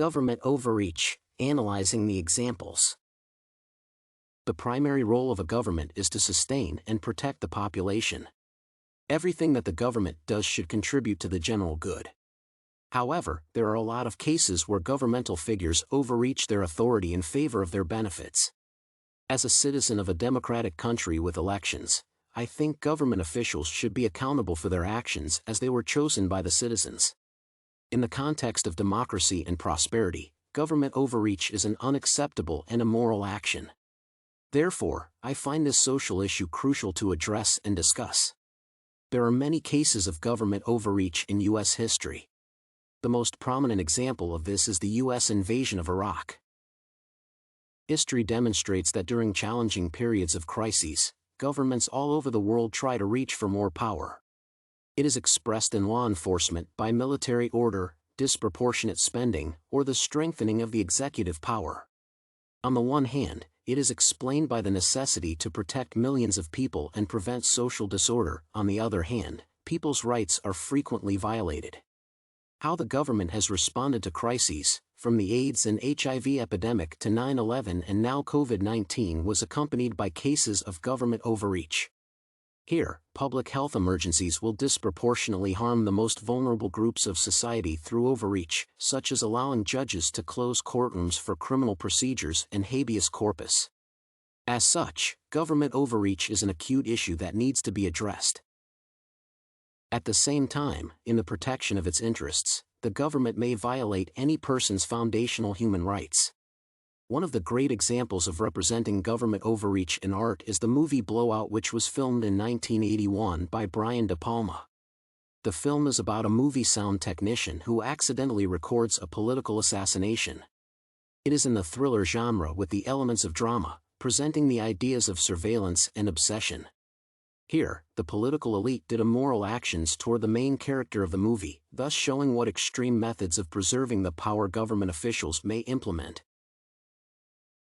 Government overreach, analyzing the examples. The primary role of a government is to sustain and protect the population. Everything that the government does should contribute to the general good. However, there are a lot of cases where governmental figures overreach their authority in favor of their benefits. As a citizen of a democratic country with elections, I think government officials should be accountable for their actions as they were chosen by the citizens. In the context of democracy and prosperity, government overreach is an unacceptable and immoral action. Therefore, I find this social issue crucial to address and discuss. There are many cases of government overreach in U.S. history. The most prominent example of this is the U.S. invasion of Iraq. History demonstrates that during challenging periods of crises, governments all over the world try to reach for more power. It is expressed in law enforcement by military order, disproportionate spending, or the strengthening of the executive power. On the one hand, it is explained by the necessity to protect millions of people and prevent social disorder. On the other hand, people's rights are frequently violated. How the government has responded to crises, from the AIDS and HIV epidemic to 9/11 and now COVID-19, was accompanied by cases of government overreach. Here, public health emergencies will disproportionately harm the most vulnerable groups of society through overreach, such as allowing judges to close courtrooms for criminal procedures and habeas corpus. As such, government overreach is an acute issue that needs to be addressed. At the same time, in the protection of its interests, the government may violate any person's foundational human rights. One of the great examples of representing government overreach in art is the movie Blowout, which was filmed in 1981 by Brian De Palma. The film is about a movie sound technician who accidentally records a political assassination. It is in the thriller genre with the elements of drama, presenting the ideas of surveillance and obsession. Here, the political elite did immoral actions toward the main character of the movie, thus showing what extreme methods of preserving the power government officials may implement.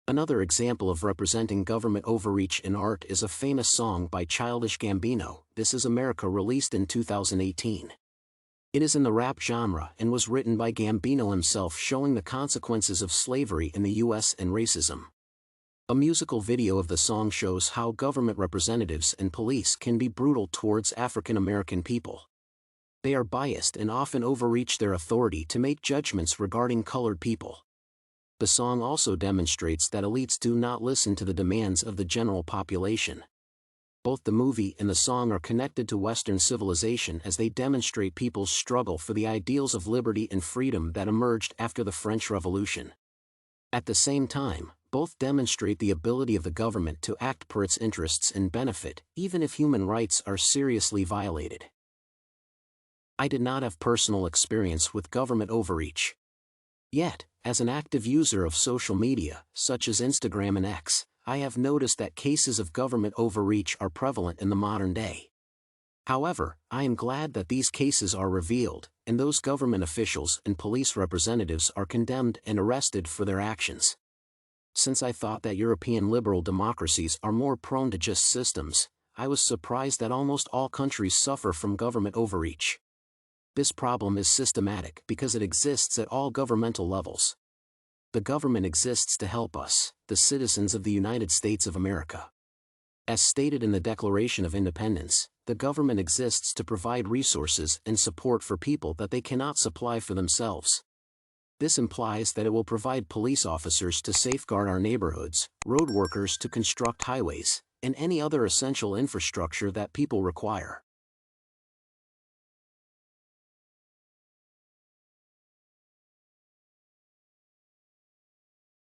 Another example of representing government overreach in art is a famous song by Childish Gambino, "This Is America," released in 2018. It is in the rap genre and was written by Gambino himself, showing the consequences of slavery in the U.S. and racism. A musical video of the song shows how government representatives and police can be brutal towards African American people. They are biased and often overreach their authority to make judgments regarding colored people. The song also demonstrates that elites do not listen to the demands of the general population. Both the movie and the song are connected to Western civilization as they demonstrate people's struggle for the ideals of liberty and freedom that emerged after the French Revolution. At the same time, both demonstrate the ability of the government to act per its interests and benefit, even if human rights are seriously violated. I did not have personal experience with government overreach. Yet, as an active user of social media, such as Instagram and X, I have noticed that cases of government overreach are prevalent in the modern day. However, I am glad that these cases are revealed, and those government officials and police representatives are condemned and arrested for their actions. Since I thought that European liberal democracies are more prone to just systems, I was surprised that almost all countries suffer from government overreach. This problem is systematic because it exists at all governmental levels. The government exists to help us, the citizens of the United States of America. As stated in the Declaration of Independence, the government exists to provide resources and support for people that they cannot supply for themselves. This implies that it will provide police officers to safeguard our neighborhoods, road workers to construct highways, and any other essential infrastructure that people require.